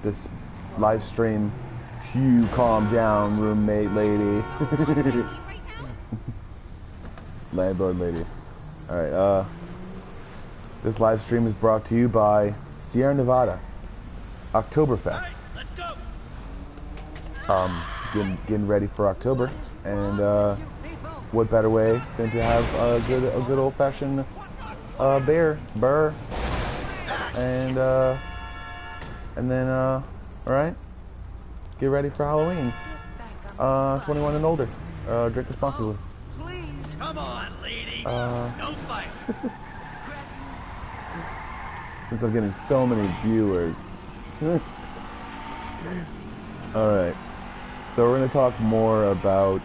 this live stream. You calm down, roommate lady. Landlord lady. Alright, this live stream is brought to you by Sierra Nevada Oktoberfest. Let's go. Getting ready for October, and what better way than to have a good old-fashioned burr, and then all right, get ready for Halloween. 21 and older. Drink responsibly. Please, come on, lady. No fight. Since I'm getting so many viewers. All right. So we're going to talk more about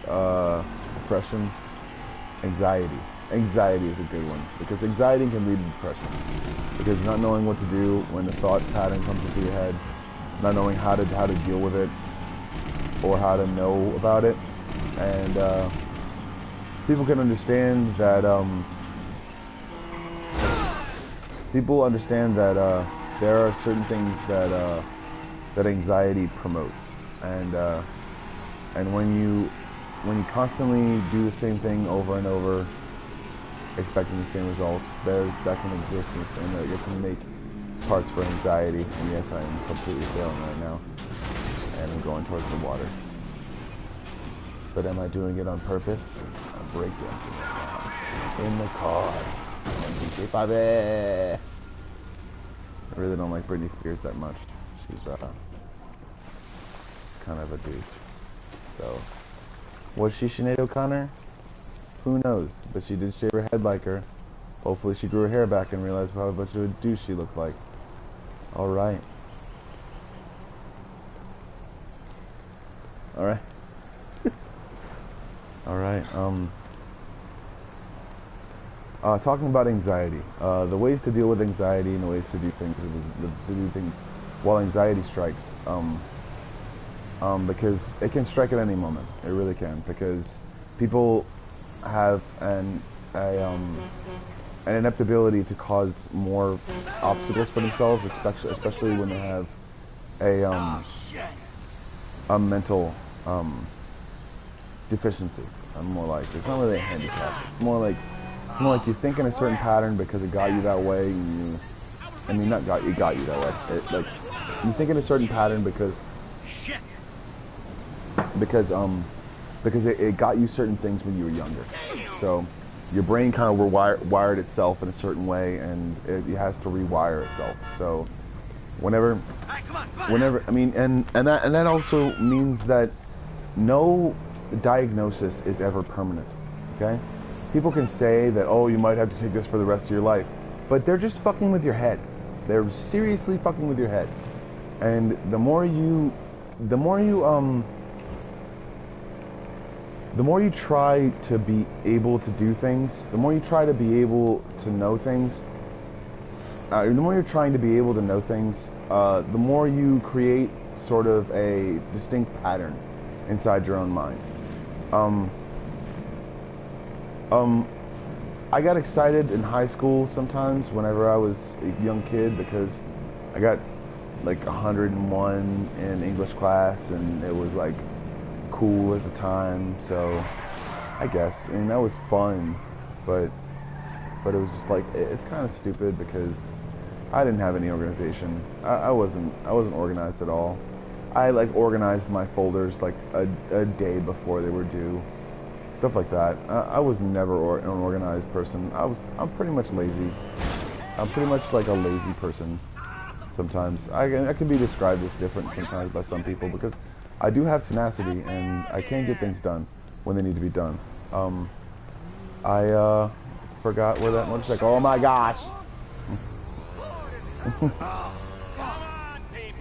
depression, anxiety. Anxiety is a good one, because anxiety can lead to depression. Because not knowing what to do when the thought pattern comes into your head, not knowing how to deal with it, or how to know about it, and people can understand that. People understand that there are certain things that that anxiety promotes, and when you constantly do the same thing over and over, expecting the same results, that can exist, and it can make parts for anxiety. And yes, I am completely failing right now, and I'm going towards the water. But am I doing it on purpose? I'm breakdancing right now in the car. I really don't like Britney Spears that much. She's kind of a douche. So, was she Sinead O'Connor? Who knows? But she did shave her head like her. Hopefully she grew her hair back and realized how much of a douche she looked like. Alright. Alright. Alright, talking about anxiety, the ways to deal with anxiety and the ways to do things while anxiety strikes, because it can strike at any moment. It really can, because people have an ineptability to cause more obstacles for themselves, especially when they have a mental deficiency. More like, it's not really a handicap. It's more like you think in a certain pattern because it got you that way. It got you that way. Like you think in a certain pattern because it got you certain things when you were younger. So your brain kind of wired itself in a certain way, and it has to rewire itself. So whenever, and that also means that no diagnosis is ever permanent. Okay, people can say that, oh, you might have to take this for the rest of your life, but they're just fucking with your head. They're seriously fucking with your head. And the more you try to be able to do things, the more you try to be able to know things, the more you're trying to be able to know things, the more you create sort of a distinct pattern inside your own mind. I got excited in high school sometimes whenever I was a young kid, because I got like 101 in English class, and it was like cool at the time, so I guess, and that was fun, but it was just like, it's kind of stupid because I didn't have any organization. I wasn't organized at all. I like organized my folders like a day before they were due, stuff like that. I was never an organized person. I'm pretty much lazy. I'm pretty much like a lazy person. Sometimes I can be described as different sometimes by some people, because I do have tenacity and I can get things done when they need to be done. I forgot where that motorcycle. Oh my gosh!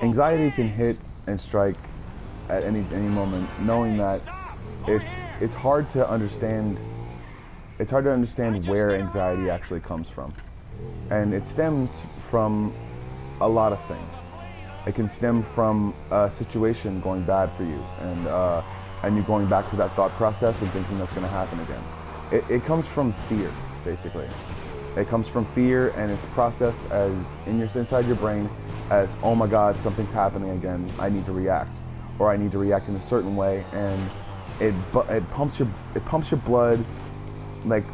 Anxiety can hit and strike at any moment, knowing that it's hard to understand. It's hard to understand where anxiety actually comes from, and it stems from a lot of things. It can stem from a situation going bad for you, and you going back to that thought process and thinking that's going to happen again. It comes from fear, basically. It comes from fear, and it's processed as inside your brain as, oh my God, something's happening again, I need to react, or I need to react in a certain way, and it pumps your blood, like,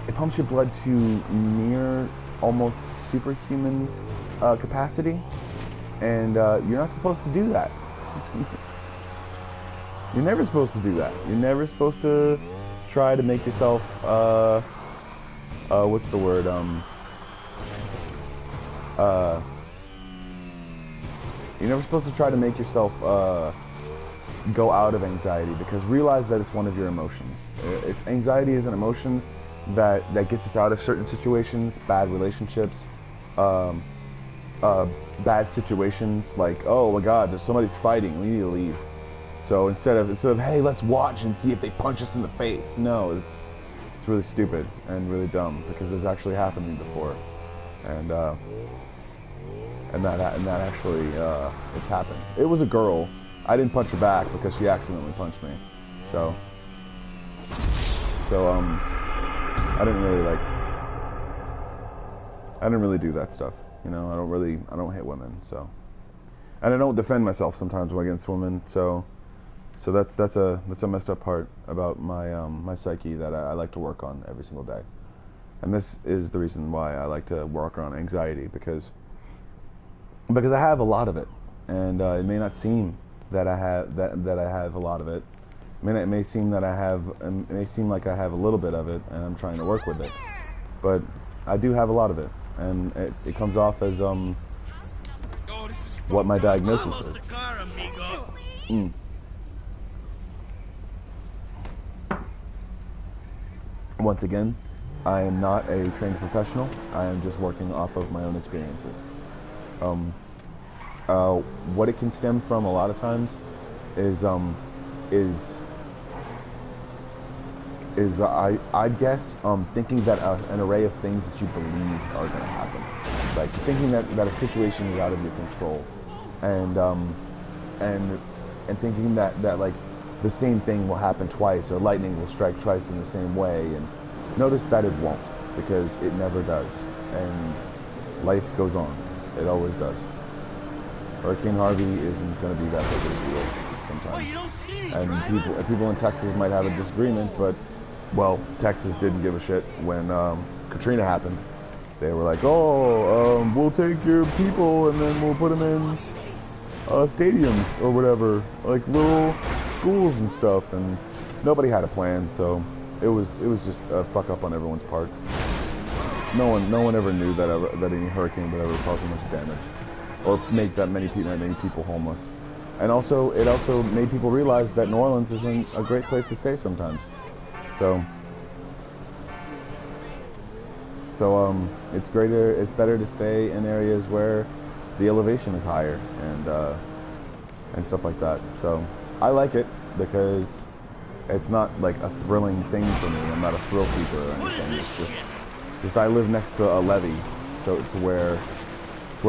it pumps your blood to near almost superhuman capacity, and you're not supposed to do that. You're never supposed to do that. You're never supposed to try to make yourself, what's the word, you're never supposed to try to make yourself go out of anxiety, because realize that it's one of your emotions. Anxiety is an emotion that gets us out of certain situations, bad relationships, bad situations, like, oh my God, there's somebody's fighting, we need to leave. So instead of hey, let's watch and see if they punch us in the face. No, it's really stupid and really dumb, because it's actually happened to me before, and that actually it's happened. It was a girl. I didn't punch her back because she accidentally punched me. So I didn't really do that stuff. You know, I don't hit women. So, and I don't defend myself sometimes against women. So that's a messed up part about my psyche that I like to work on every single day. And this is the reason why I like to work on anxiety, because I have a lot of it, and it may not seem that I have a lot of it. It may seem like I have a little bit of it, and I'm trying to work with it. But I do have a lot of it, and it comes off as what my diagnosis is. Once again, I am not a trained professional. I am just working off of my own experiences. What it can stem from a lot of times is I guess thinking that an array of things that you believe are going to happen, like thinking that a situation is out of your control, and thinking that like the same thing will happen twice, or lightning will strike twice in the same way, and notice that it won't, because it never does, and life goes on. It always does. Hurricane Harvey isn't going to be that big of a deal sometimes. And people in Texas might have a disagreement, but, well, Texas didn't give a shit when Katrina happened. They were like, oh, we'll take your people and then we'll put them in stadiums or whatever, like little schools and stuff, and nobody had a plan, so it was just a fuck up on everyone's part. No one ever knew that any hurricane would ever cause so much damage, or make that many people homeless. And also, it also made people realize that New Orleans isn't a great place to stay sometimes. So it's better to stay in areas where the elevation is higher and stuff like that. So I like it because it's not like a thrilling thing for me. I'm not a thrill seeker or anything. It's just I live next to a levee, so to where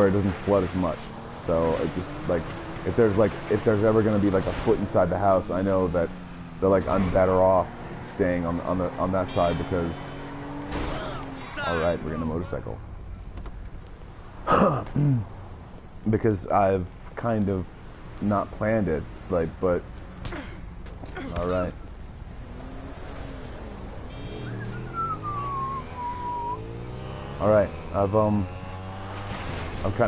it doesn't flood as much. So it just like if there's ever going to be like a foot inside the house, I know that I'm better off staying on that side, because all right, we're gonna motorcycle because I've kind of not planned it, but all right. All right, I've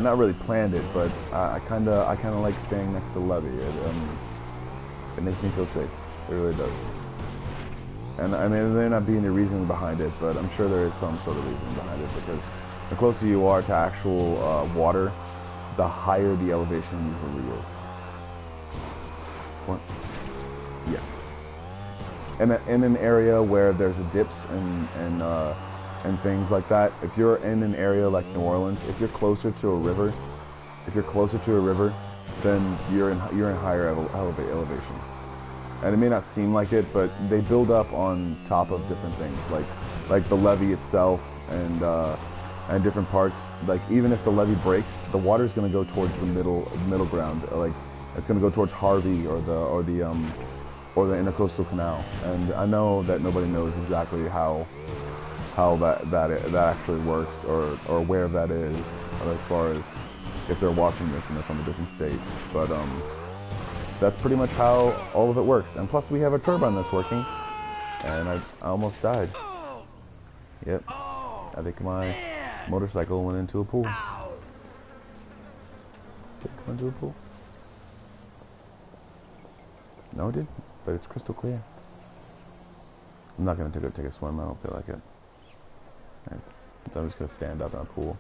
not really planned it, but I kind of like staying next to the levee. It makes me feel safe. It really does. And I mean, there may not be any reason behind it, but I'm sure there is some sort of reason behind it, because the closer you are to actual water, the higher the elevation usually is. What? Yeah. In an area where there's dips and things like that, if you're in an area like New Orleans, if you're closer to a river, then you're in higher elevation. And it may not seem like it, but they build up on top of different things, like the levee itself and different parts. Like even if the levee breaks, the water is going to go towards the middle ground. Like it's going to go towards Harvey or the Intercoastal Canal. And I know that nobody knows exactly how that actually works, or where that is, as far as if they're watching this and they're from a different state. But that's pretty much how all of it works. And plus we have a turbine that's working, and I almost died. Yep. I think my motorcycle went into a pool. Did it go into a pool? No, it didn't, but it's crystal clear. I'm not going to take a swim. I don't feel like it. I'm just going to stand up in a pool.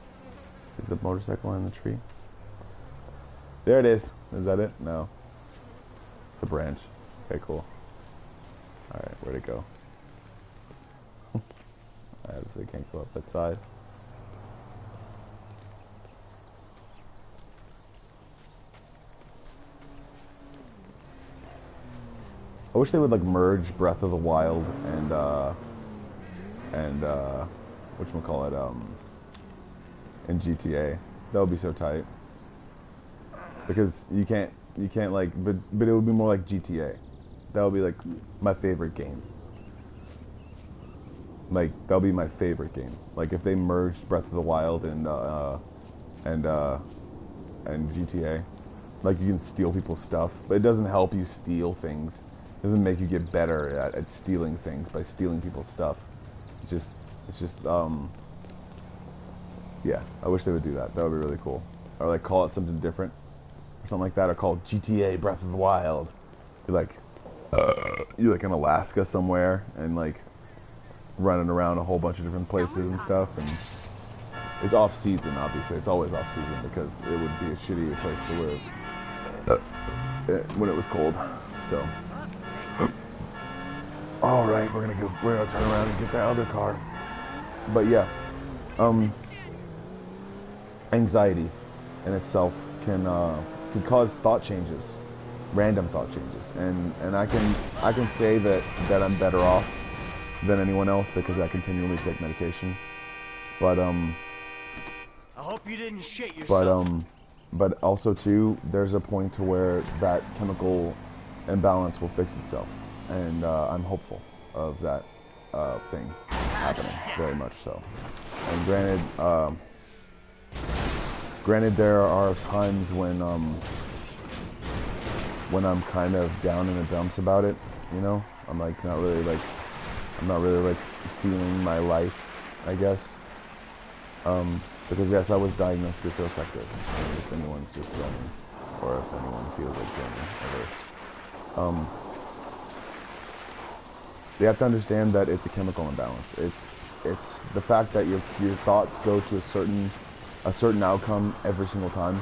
Is the motorcycle in the tree? There it is. Is that it? No. It's a branch. Okay, cool. Alright, where'd it go? I obviously can't go up that side. I wish they would like merge Breath of the Wild and whatchamacallit, and GTA. That would be so tight. Because you can't like, but it would be more like GTA. That would be like my favorite game. Like that would be my favorite game. Like if they merged Breath of the Wild and GTA. Like you can steal people's stuff, but it doesn't help you steal things. It doesn't make you get better at stealing things by stealing people's stuff. It's just yeah, I wish they would do that. That would be really cool. Or like call it something different or something like that, or call it GTA Breath of the Wild. You're like in Alaska somewhere and like running around a whole bunch of different places and stuff, and it's off season. Obviously it's always off season because it would be a shitty place to live when it was cold. So all right, we're gonna turn around and get that other car. But yeah, anxiety in itself can cause thought changes, random thought changes, and I can say that I'm better off than anyone else because I continually take medication. But I hope you didn't shit yourself. but also too, there's a point to where that chemical imbalance will fix itself, and I'm hopeful of that thing happening, very much so. And granted, there are times when I'm kind of down in the dumps about it, you know. I'm not really feeling my life, I guess. Because yes, I was diagnosed schizoaffective. If anyone's just joining, or if anyone feels like joining, ever. You have to understand that it's a chemical imbalance. It's the fact that your thoughts go to a certain outcome every single time.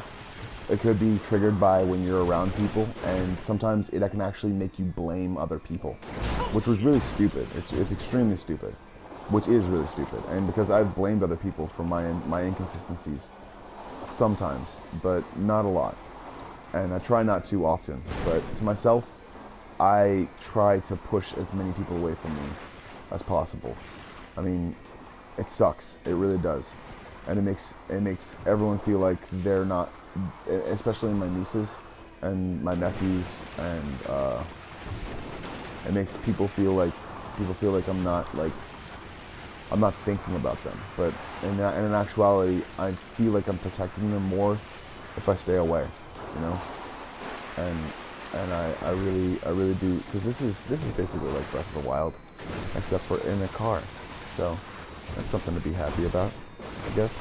It could be triggered by when you're around people, and sometimes it can actually make you blame other people, which was really stupid. It's extremely stupid, which is really stupid. And because I've blamed other people for my inconsistencies sometimes, but not a lot, and I try not to often. But to myself, I try to push as many people away from me as possible. I mean, it sucks. It really does, and it makes everyone feel like they're not, especially my nieces and my nephews, and it makes people feel like I'm not thinking about them. But in actuality, I feel like I'm protecting them more if I stay away, you know. And I really do, because this is basically like Breath of the Wild, except for in a car. So that's something to be happy about, I guess.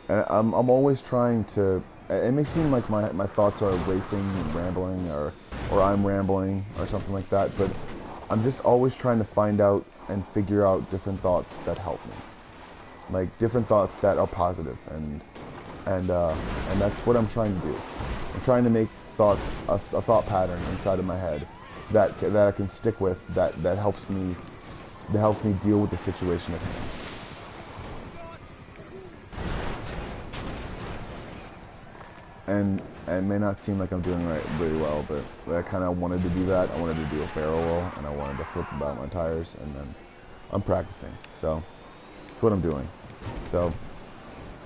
And I'm always trying to. It may seem like my thoughts are racing and rambling, or I'm rambling or something like that, but I'm just always trying to find out and figure out different thoughts that help me, like different thoughts that are positive, and that's what I'm trying to do. I'm trying to make thoughts a thought pattern inside of my head that I can stick with, that helps me deal with the situation at hand. And it may not seem like I'm doing really well, but I kind of wanted to do that. I wanted to do a barrel roll, and I wanted to flip about my tires, and then I'm practicing. So that's what I'm doing. So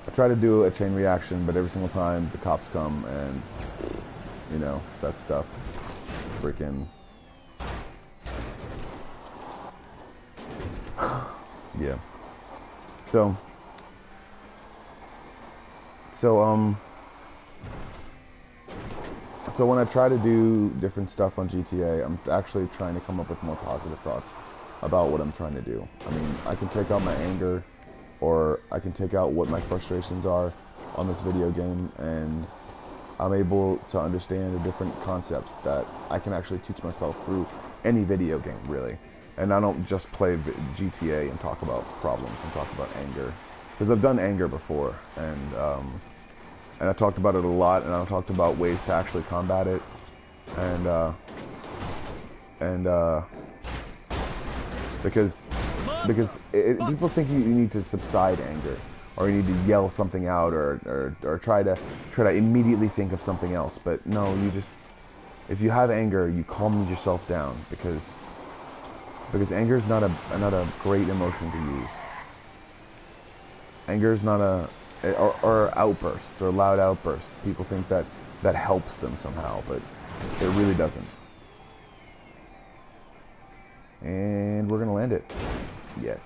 I try to do a chain reaction, but every single time the cops come, and you know, that stuff freaking yeah. So So when I try to do different stuff on GTA, I'm actually trying to come up with more positive thoughts about what I'm trying to do. I mean, I can take out my anger, or I can take out what my frustrations are on this video game, and I'm able to understand the different concepts that I can actually teach myself through any video game, really. And I don't just play GTA and talk about problems and talk about anger, because I've done anger before, and I talked about it a lot, and I talked about ways to actually combat it, and because people think you need to subside anger, or you need to yell something out, or try to immediately think of something else. But no, if you have anger, you calm yourself down, because anger is not a great emotion to use. Anger is not or outbursts, or loud outbursts. People think that helps them somehow, but it really doesn't. And we're gonna land it. Yes.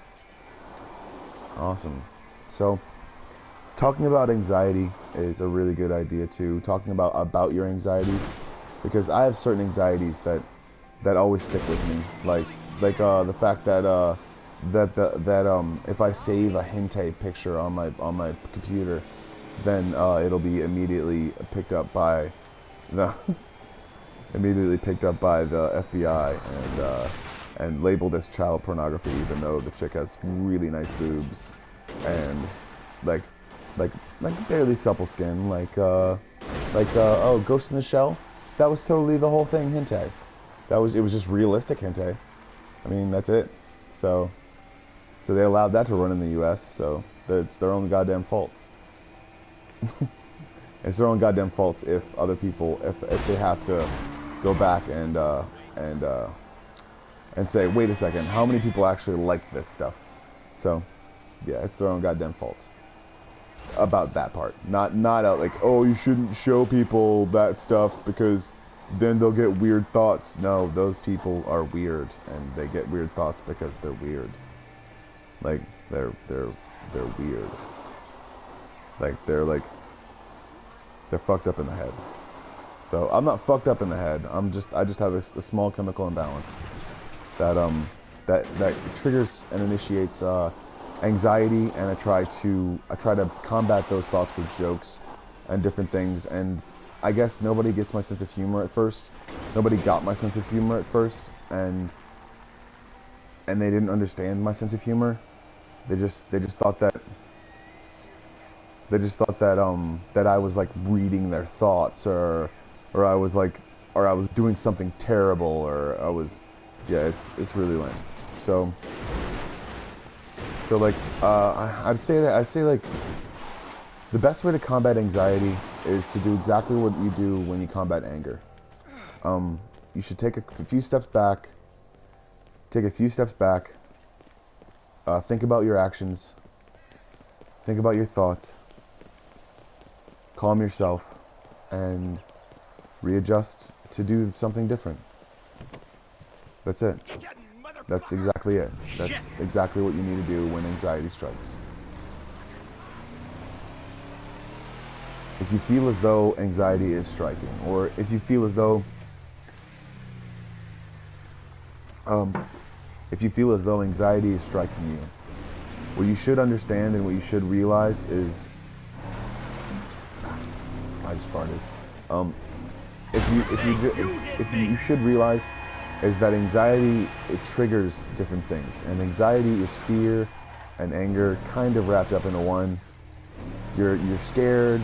Awesome. So, talking about anxiety is a really good idea too. Talking about your anxieties, because I have certain anxieties that always stick with me. Like the fact that if I save a hentai picture on my computer, then it'll be immediately picked up by the FBI and labeled as child pornography, even though the chick has really nice boobs and like barely supple skin, oh, Ghost in the Shell, that was totally the whole thing hentai. It was just realistic hentai. I mean, that's it. So they allowed that to run in the US, so it's their own goddamn fault. It's their own goddamn fault if other people, if they have to go back and say, wait a second, how many people actually like this stuff? So, yeah, it's their own goddamn fault about that part. Not like, oh, you shouldn't show people that stuff because then they'll get weird thoughts. No, those people are weird, and they get weird thoughts because they're weird. Like they're weird. They're fucked up in the head. So I'm not fucked up in the head. I just have a small chemical imbalance that triggers and initiates anxiety, and I try to combat those thoughts with jokes and different things. And I guess nobody gets my sense of humor at first. Nobody got my sense of humor at first, and they didn't understand my sense of humor. They just thought that that I was like reading their thoughts, or I was doing something terrible, or I was, yeah, it's really lame. So like I'd say like the best way to combat anxiety is to do exactly what you do when you combat anger. You should take a few steps back. Think about your actions. Think about your thoughts. Calm yourself and readjust to do something different. That's it. That's exactly it. That's exactly what you need to do when anxiety strikes. If you feel as though anxiety is striking, or if you feel as though anxiety is striking you, what you should understand and what you should realize is, I just farted. You should realize is that anxiety, it triggers different things, and anxiety is fear and anger kind of wrapped up into one. You're scared.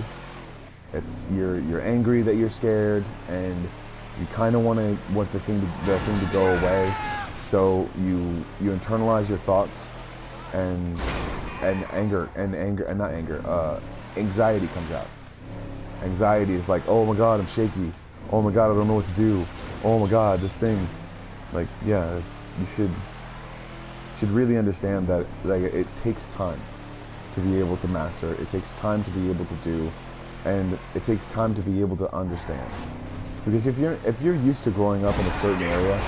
You're angry that you're scared, and you kind of want the thing to go away. So you internalize your thoughts, and anxiety comes out. Anxiety is like, oh my god, I'm shaky. Oh my god, I don't know what to do. Oh my god, this thing. Like, yeah, you should really understand that like it takes time to be able to master. It takes time to be able to do, and it takes time to be able to understand. Because if you're used to growing up in a certain area,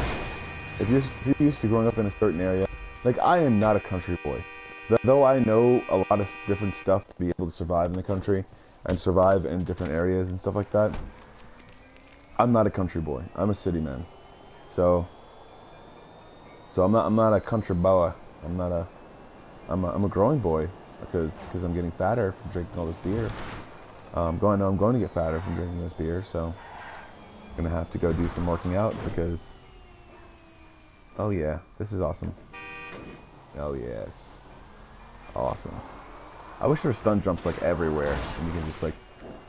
if you're used to growing up in a certain area, like I am not a country boy. Though I know a lot of different stuff to be able to survive in the country and survive in different areas and stuff like that, I'm not a country boy. I'm a city man. So I'm not a country boy. I'm a growing boy because I'm getting fatter from drinking all this beer. I'm going to get fatter from drinking this beer, so I'm gonna have to go do some working out because, oh yeah, this is awesome. Oh yes, awesome. I wish there were stun jumps like everywhere and you can just like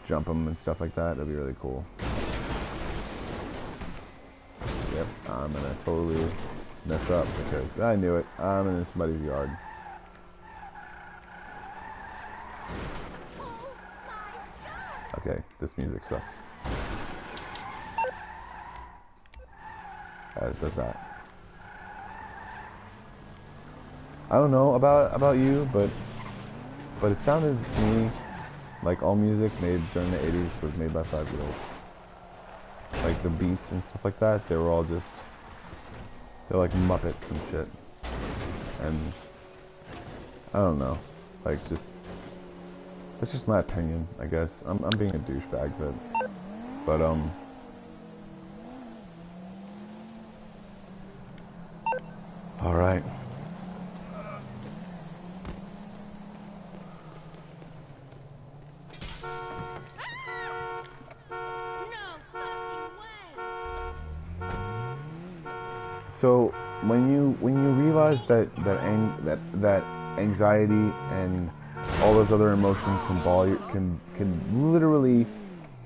jump them and stuff like that. That'd be really cool. Yep, I'm gonna totally mess up because I knew it. I'm in somebody's yard. Okay, this music sucks. As does that. I don't know about you, but it sounded to me like all music made during the 80s was made by 5-year-olds. Like the beats and stuff like that, they were all just, they're like Muppets and shit. And I don't know, like just, that's just my opinion, I guess. I'm being a douchebag, but all right. So when you realize that anxiety and all those other emotions can literally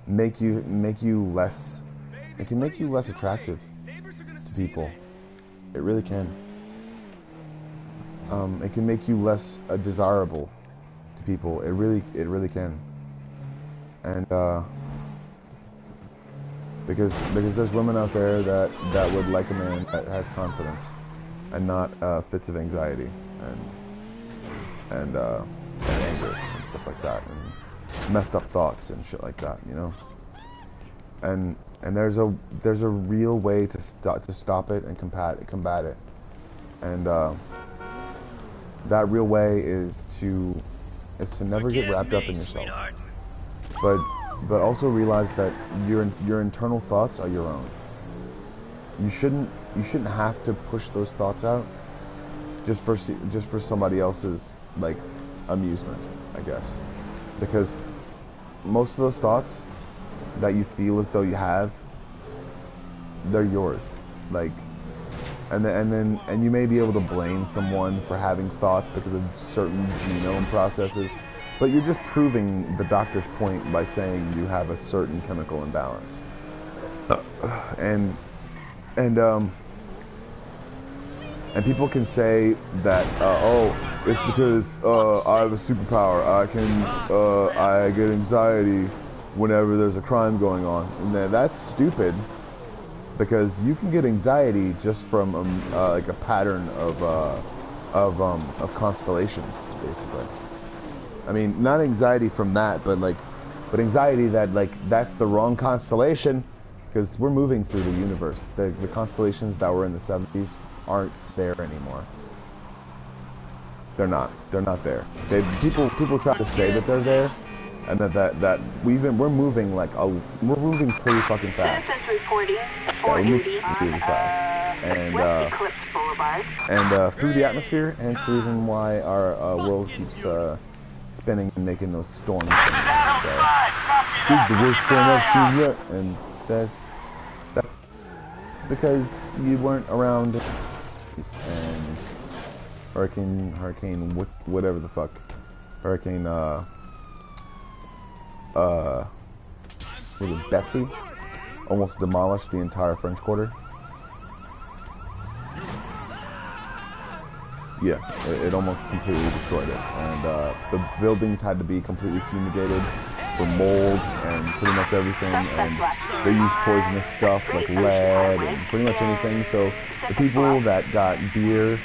make you less, it can make you less attractive to people. It really can. It can make you less desirable to people. It really can. And because there's women out there that would like a man that has confidence and not fits of anxiety and anger and stuff like that and messed up thoughts and shit like that, you know. And there's a real way to stop it and combat it. And that real way is to never get wrapped up in yourself. But also realize that your internal thoughts are your own. You shouldn't have to push those thoughts out just for somebody else's like amusement, I guess. Because most of those thoughts that you feel as though you have, they're yours. Like, and you may be able to blame someone for having thoughts because of certain genome processes, but you're just proving the doctor's point by saying you have a certain chemical imbalance. And people can say that, oh, it's because I have a superpower. I get anxiety whenever there's a crime going on, and that's stupid. Because you can get anxiety just from like a pattern of constellations, basically. I mean, not anxiety from that, but anxiety that that's the wrong constellation, because we're moving through the universe. The constellations that were in the 70s aren't there anymore. They're not there. People try to say that they're there, and that we're moving pretty fucking fast. Yeah, we're moving really fast, and through the atmosphere, and it's the reason why our world keeps spinning and making those storms. So, this is the worst storm I've seen yet, and that's because you weren't around. And hurricane, whatever the fuck, hurricane, was it Betsy? Almost demolished the entire French Quarter. Yeah, it almost completely destroyed it, and the buildings had to be completely fumigated for mold and pretty much everything, and they used poisonous stuff like lead and pretty much anything. So the people that got beer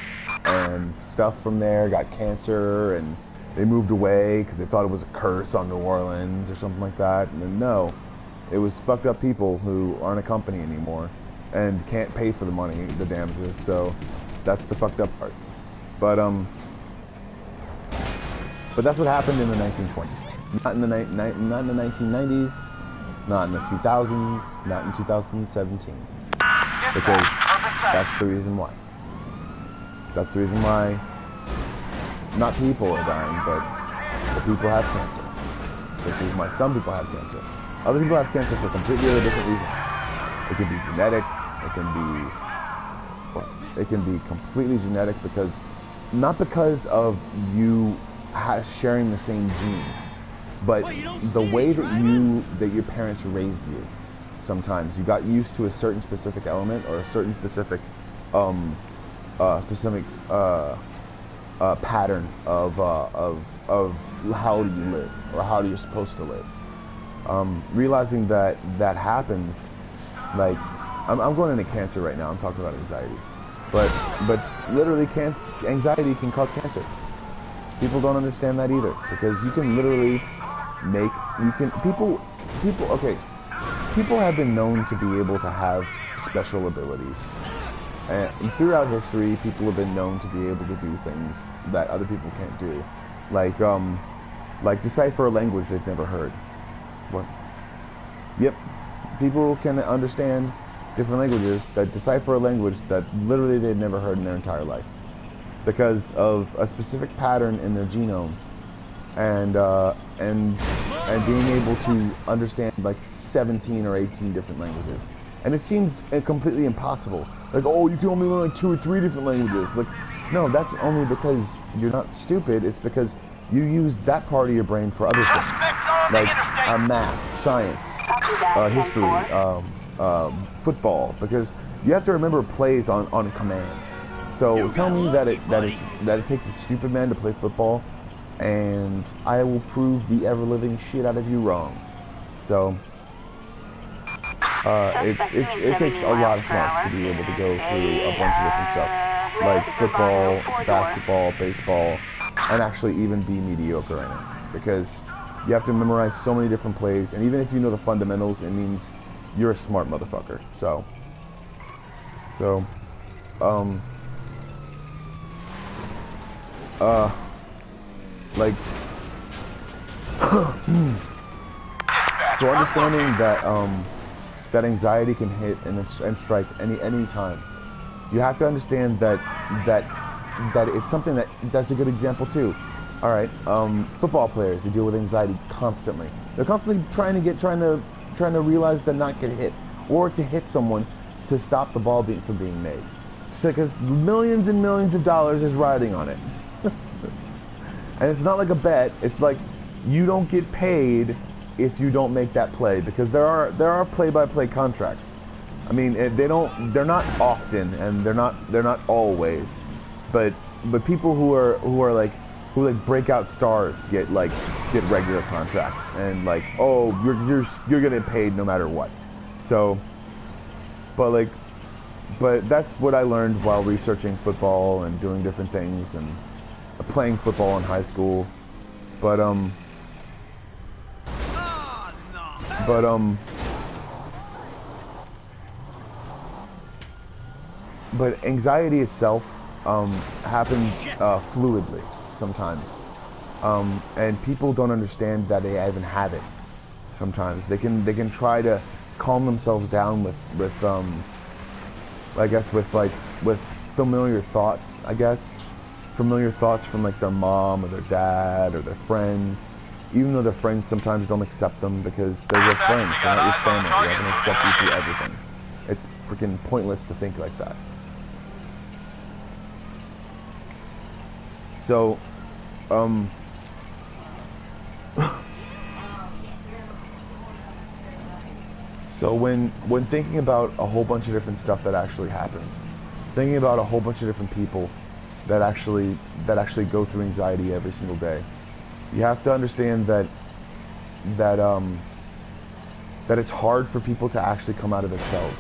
and stuff from there got cancer, and they moved away because they thought it was a curse on New Orleans or something like that. And then no, it was fucked up people who aren't a company anymore and can't pay for the damages. So that's the fucked up part. But that's what happened in the 1920s. Not in the 1990s, Not in the 2000s, not in 2017. Because that's the reason why. That's the reason why not people are dying, but the people have cancer. That's the reason why some people have cancer. Other people have cancer for completely different reasons. It can be genetic, it can be completely genetic because, not because of you sharing the same genes, but the way that your parents raised you. Sometimes you got used to a certain specific element or a certain specific pattern of how do you live or how you're supposed to live. Realizing that happens, like I'm going into cancer right now. I'm talking about anxiety, but literally, anxiety can cause cancer. People don't understand that either, because you can literally people have been known to be able to have special abilities. And throughout history, people have been known to be able to do things that other people can't do. Like decipher a language they've never heard. What? Yep. People can understand different languages that decipher a language that literally they've never heard in their entire life, because of a specific pattern in their genome, and being able to understand like 17 or 18 different languages. And it seems completely impossible. Like, oh, you can only learn like 2 or 3 different languages. Like, no, that's only because you're not stupid. It's because you use that part of your brain for other things, like math, science, history, football. Because you have to remember plays on command. So tell me that it takes a stupid man to play football, and I will prove the ever-living shit out of you wrong. So it takes a lot of smarts to be able to go through a bunch of different stuff, like football, basketball, baseball, and actually even be mediocre in it, because you have to memorize so many different plays, and even if you know the fundamentals, it means you're a smart motherfucker. So like so understanding that anxiety can hit and strike any time. You have to understand that it's something that's a good example too. All right, football players, they deal with anxiety constantly. They're constantly trying to realize to not get hit, or to hit someone to stop the ball from being made. So, because millions and millions of dollars is riding on it. And it's not like a bet. It's like you don't get paid if you don't make that play, because there are play-by-play contracts. I mean, they're not often, and they're not always, but people who like breakout stars get regular contracts, and like, oh, you're getting paid no matter what. So, but that's what I learned while researching football and doing different things and playing football in high school. But anxiety itself happens fluidly sometimes, and people don't understand that they even have it. Sometimes they can try to calm themselves down with I guess with familiar thoughts. I guess familiar thoughts from like their mom or their dad or their friends, even though their friends sometimes don't accept them because they're your friends, they're not your family. They're not gonna accept you through everything. It's freaking pointless to think like that. So, so when thinking about a whole bunch of different stuff that actually happens, thinking about a whole bunch of different people that actually go through anxiety every single day, you have to understand that it's hard for people to actually come out of their shells,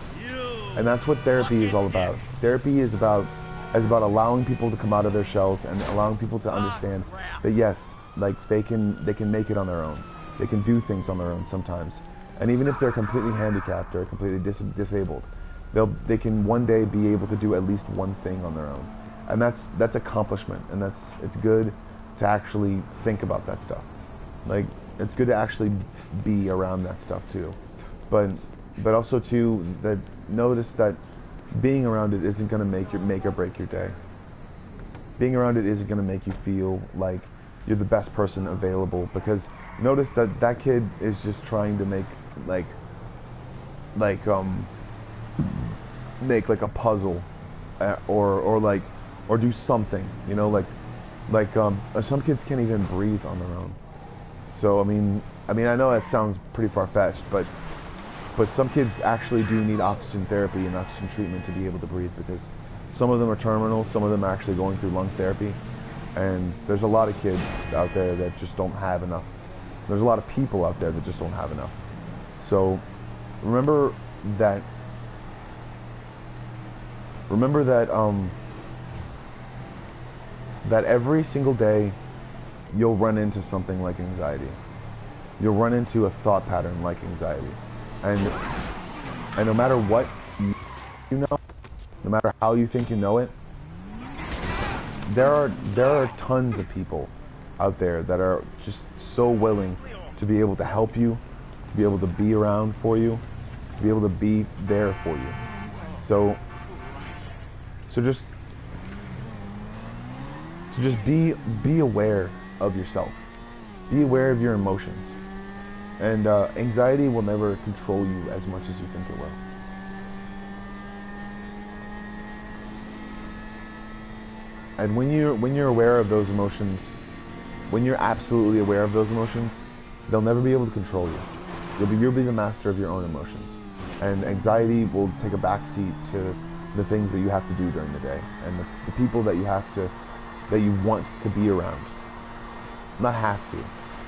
and that's what therapy is all about. Therapy is about allowing people to come out of their shells and allowing people to understand that yes, like they can make it on their own. They can do things on their own sometimes, and even if they're completely handicapped or completely disabled, they can one day be able to do at least one thing on their own. And that's accomplishment, and it's good to actually think about that stuff. Like, it's good to actually be around that stuff too. but also too, that notice that being around it isn't going to make or break your day. Being around it isn't going to make you feel like you're the best person available, because notice that that kid is just trying to make like a puzzle, or do something, you know, some kids can't even breathe on their own. So I mean I know that sounds pretty far-fetched, but some kids actually do need oxygen therapy and oxygen treatment to be able to breathe, because some of them are terminal, some of them are actually going through lung therapy, and there's a lot of kids out there that just don't have enough. There's a lot of people out there that just don't have enough. So remember that that every single day you'll run into something like anxiety. You'll run into a thought pattern like anxiety. And no matter what you know, no matter how you think you know it, there are tons of people out there that are just so willing to be able to help you, to be able to be around for you, to be able to be there for you. So just be aware of yourself. Be aware of your emotions. And anxiety will never control you as much as you think it will. And when you're aware of those emotions, when you're absolutely aware of those emotions, they'll never be able to control you. You'll be the master of your own emotions. And anxiety will take a backseat to the things that you have to do during the day, and the people that you want to be around. Not have to.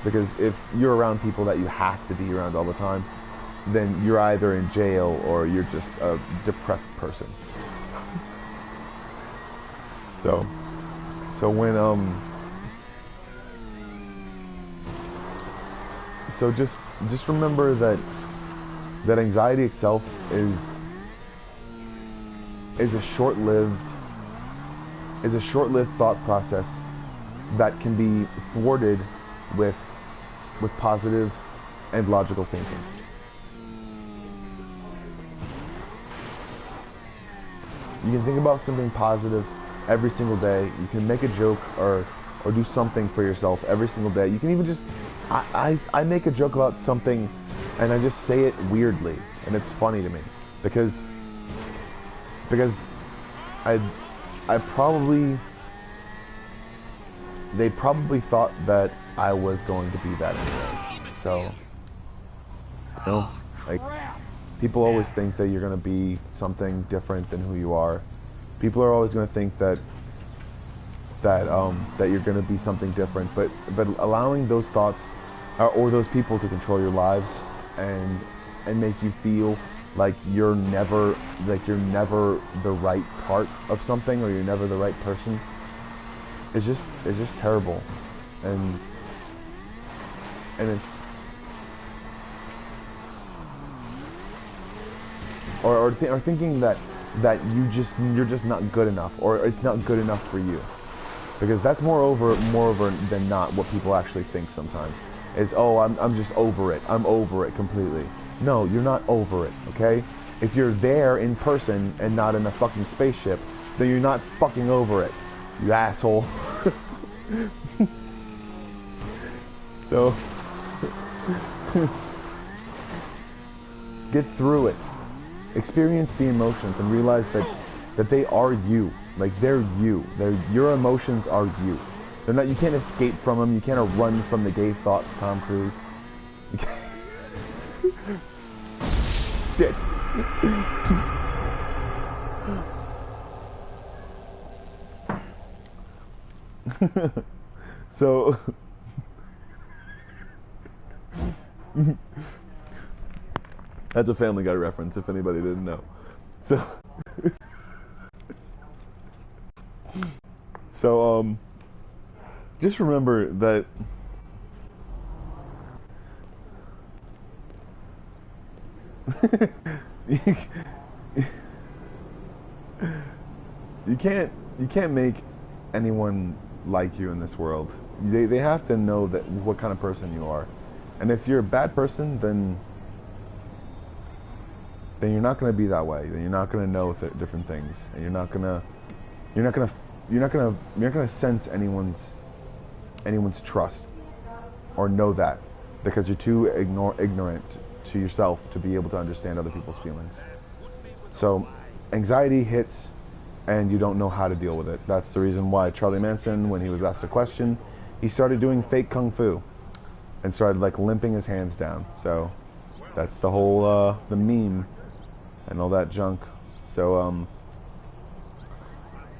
Because if you're around people that you have to be around all the time, then you're either in jail or you're just a depressed person. So when so just remember that anxiety itself is a short-lived thought process that can be thwarted with positive and logical thinking. You can think about something positive every single day. You can make a joke or do something for yourself every single day. You can even just, I make a joke about something and I just say it weirdly, and it's funny to me because they probably thought that I was going to be that anyway. So, you know, like, people always think that you're going to be something different than who you are. People are always going to think that you're going to be something different, but allowing those thoughts or those people to control your lives and make you feel like you're never the right part of something, or you're never the right person, it's just terrible. And it's or thinking that you're just not good enough, or it's not good enough for you, because that's more over than not what people actually think sometimes is, oh, I'm just over it, I'm over it completely. No, you're not over it, okay? If you're there in person and not in a fucking spaceship, then you're not fucking over it, you asshole. So get through it, experience the emotions, and realize that they are you. Like, they're you. Your emotions are you. They're not. You can't escape from them. You can't run from the gay thoughts, Tom Cruise. Shit. So that's a Family Guy reference, if anybody didn't know. So just remember that you can't make anyone like you in this world. They have to know that what kind of person you are. And if you're a bad person, then then you're not going to be that way. Then you're not going to know different things, and you're not going to sense anyone's trust or know that, because you're too ignorant to yourself to be able to understand other people's feelings. So anxiety hits and you don't know how to deal with it. That's the reason why Charlie Manson, when he was asked a question, he started doing fake kung fu and started like limping his hands down. So that's the whole the meme and all that junk. So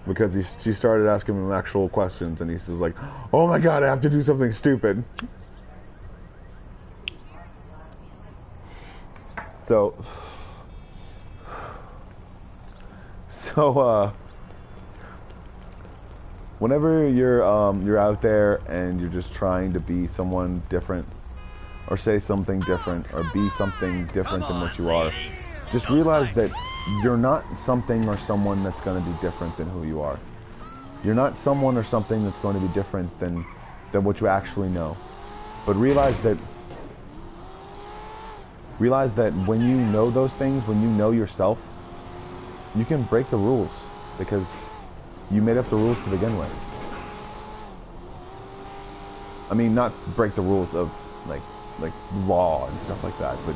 because she started asking him actual questions, and he's just like, oh my god, I have to do something stupid. So whenever you're out there and you're just trying to be someone different, or say something different, or be something different than what you are, just realize that you're not something or someone that's going to be different than who you are. You're not someone or something that's going to be different than what you actually know. But realize that when you know those things, when you know yourself, you can break the rules, because you made up the rules to begin with. I mean, not break the rules of like law and stuff like that, but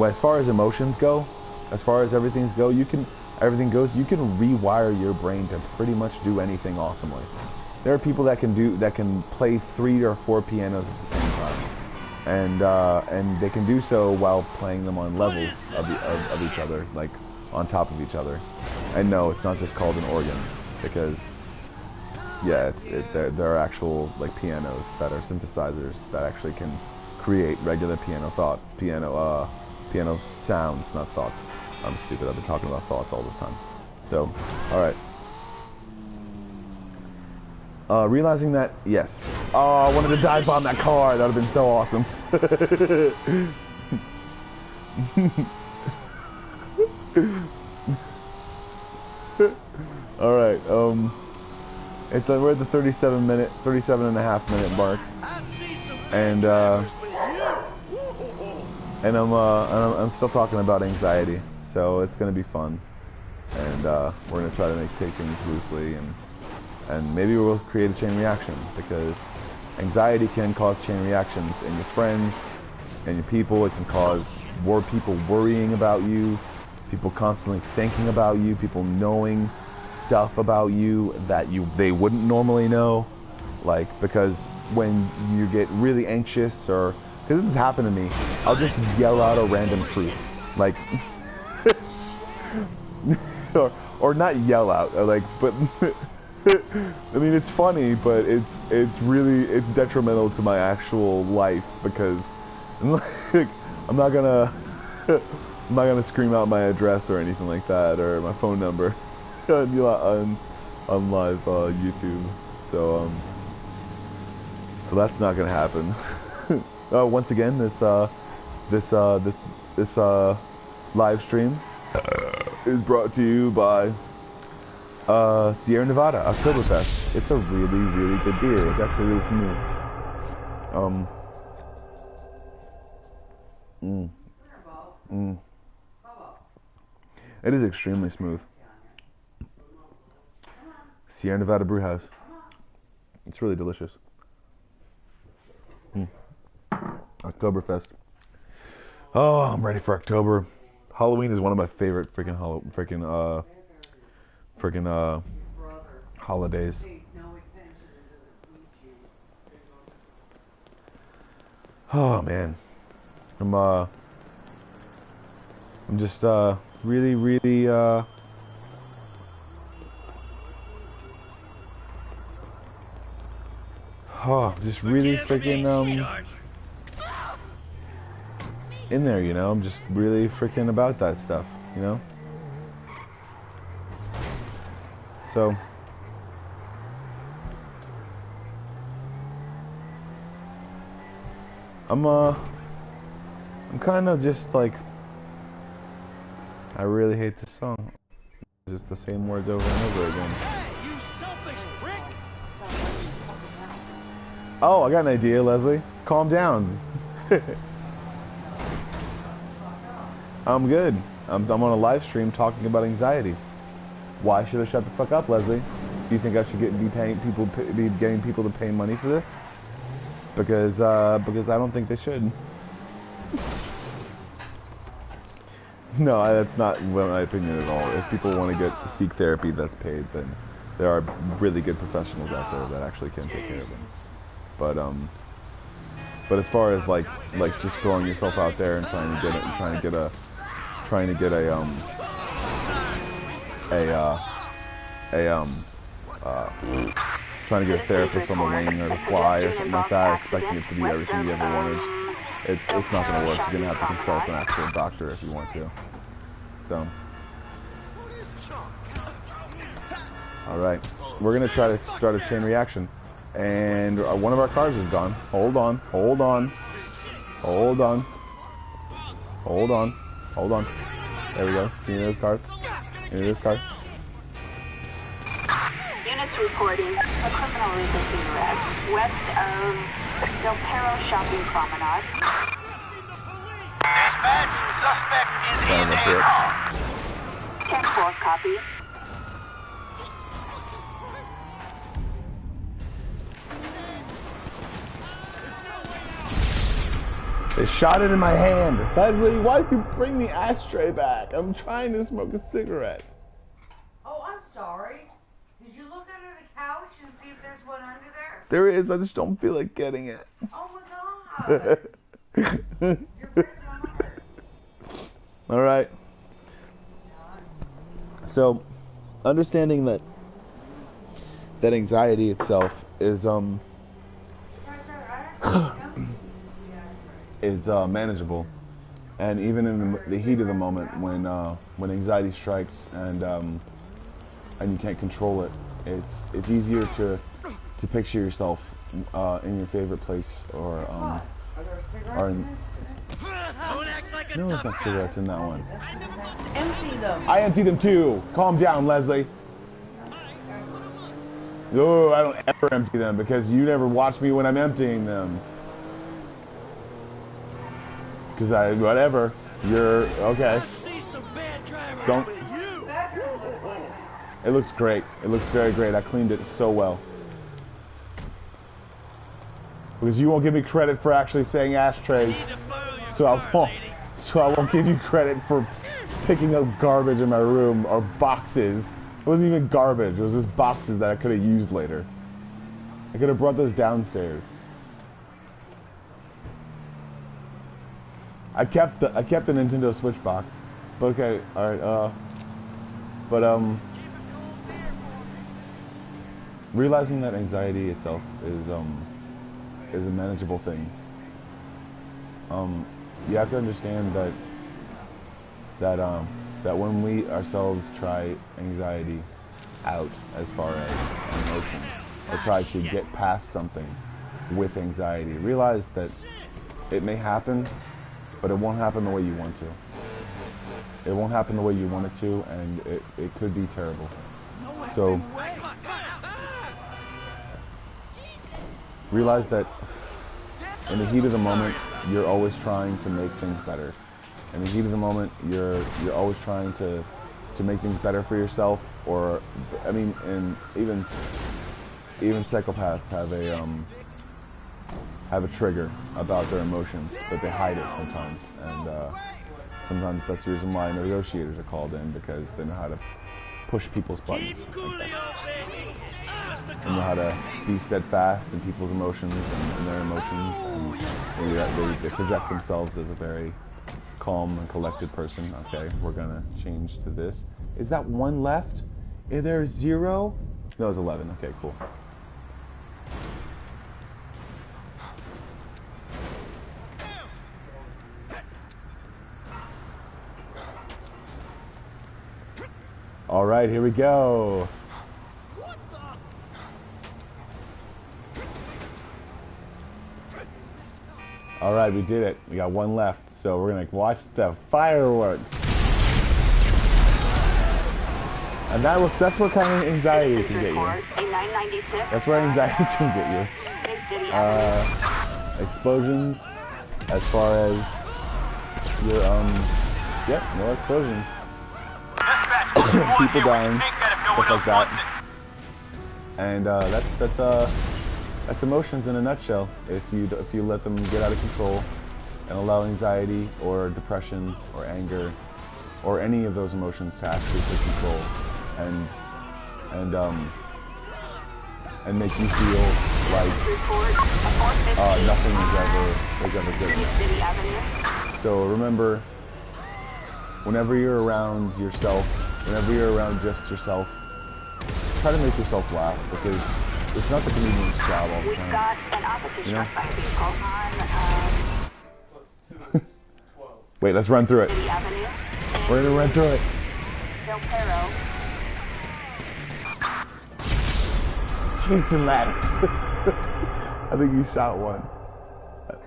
as far as emotions go, as far as everything goes, you can rewire your brain to pretty much do anything awesomely. There are people that can play 3 or 4 pianos at the same time, and they can do so while playing them on levels of each other, like on top of each other. And no, it's not just called an organ, because yeah, there are actual like pianos that are synthesizers that actually can create regular piano sounds, not thoughts. I'm stupid. I've been talking about thoughts all this time. So, all right. Realizing that, yes. Oh, I wanted to dive bomb that car. That would have been so awesome. All right. We're at the 37 and a half minute mark, and I'm still talking about anxiety. So it's going to be fun, and we're going to try to take things loosely, and maybe we'll create a chain reaction, because anxiety can cause chain reactions in your friends and your people. It can cause more people worrying about you, people constantly thinking about you, people knowing stuff about you that they wouldn't normally know, like, because when you get really anxious, or because this has happened to me, I'll just yell out a random truth, like or not yell out, like, but I mean, it's funny, but it's detrimental to my actual life, because I'm not gonna scream out my address or anything like that, or my phone number on live YouTube. So that's not gonna happen. Once again, this live stream is brought to you by Sierra Nevada Oktoberfest. It's a really, really good beer. It's actually really smooth. It is extremely smooth. Sierra Nevada Brew House. It's really delicious. Oktoberfest. Oh, I'm ready for October. Halloween is one of my favorite holidays. Oh man, I'm just really just really freaking in there, you know. I'm just really freaking about that stuff, you know. So I'm kind of just like, I really hate this song. It's just the same words over and over again. Hey, you selfish prick! Oh, I got an idea, Leslie. Calm down. I'm good. I'm on a live stream talking about anxiety. Why should I shut the fuck up, Leslie? Do you think I should be getting people to pay money for this? Because I don't think they should. No, that's not my opinion at all. If people want to seek therapy that's paid, then there are really good professionals out there that actually can take care of them. But as far as like just throwing yourself out there and trying to get a therapist on the wing or the fly or something like that, expecting it to be everything you ever wanted, it's not going to work. You're going to have to consult an actual doctor if you want to. So, all right, we're going to try to start a chain reaction, and one of our cars is gone. Hold on. There we go. See those cars? See this car? Units reporting a criminal resisting arrest west of Del Perro Shopping Promenade. Dispatch, suspect is in a car. 10-4, copy. They shot it in my hand. Leslie, why'd you bring the ashtray back? I'm trying to smoke a cigarette. Oh, I'm sorry. Did you look under the couch and see if there's one under there? There is, I just don't feel like getting it. Oh my God. You're breaking my heart. All right. So, understanding that anxiety itself is manageable, and even in the heat of the moment when anxiety strikes and you can't control it, it's easier to picture yourself in your favorite place or in. Don't act like a No, there's tough not cigarettes in that one. Empty them. I emptied them too. Calm down, Leslie. No, I don't ever empty them because you never watch me when I'm emptying them. Because whatever. You're okay. See some bad drivers Don't. with you. It looks great. It looks very great. I cleaned it so well. Because you won't give me credit for actually saying ashtrays. Need to borrow your So I car, won't. lady. So I won't give you credit for picking up garbage in my room or boxes. It wasn't even garbage. It was just boxes that I could have used later. I could have brought those downstairs. I kept the Nintendo Switch box. But okay, all right. Realizing that anxiety itself is a manageable thing. You have to understand that when we ourselves try anxiety out as far as an emotion, or try to get past something with anxiety, realize that it may happen, but it won't happen the way you want to. It won't happen the way you want it to, and it could be terrible. So realize that in the heat of the moment, you're always trying to make things better. In the heat of the moment, you're always trying to make things better for yourself. Or, I mean, and even psychopaths have a trigger about their emotions, but they hide it sometimes. And sometimes that's the reason why negotiators are called in, because they know how to push people's buttons. They know how to be steadfast in people's emotions and their emotions, and they project themselves as a very calm and collected person. Okay, we're gonna change to this. Is that one left? Is there 0? No, it's 11. Okay, cool. All right, here we go. All right, we did it. We got one left, so we're gonna watch the fireworks. And that's what kind of anxiety can get you. That's where anxiety can get you. Explosions, as far as your Yep, more explosions. Dispatch, People dying, take that if no one stuff like else that. wants it. And that's emotions in a nutshell. If you let them get out of control and allow anxiety or depression or anger or any of those emotions to actually take control and make you feel like nothing is ever good enough. So remember, whenever you're around yourself, whenever you're around just yourself, try to make yourself laugh, because it's not the comedian's job all the We've time. got an opposition You know? by vehicle on Wait, let's run through it. City Avenue. We're gonna run through it. Del Perro. Jason Maddox. I think you shot one.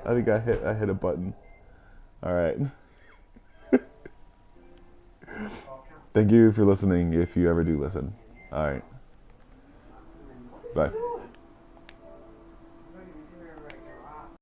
I think I hit a button. All right. Thank you for listening, if you ever do listen. All right. Bye.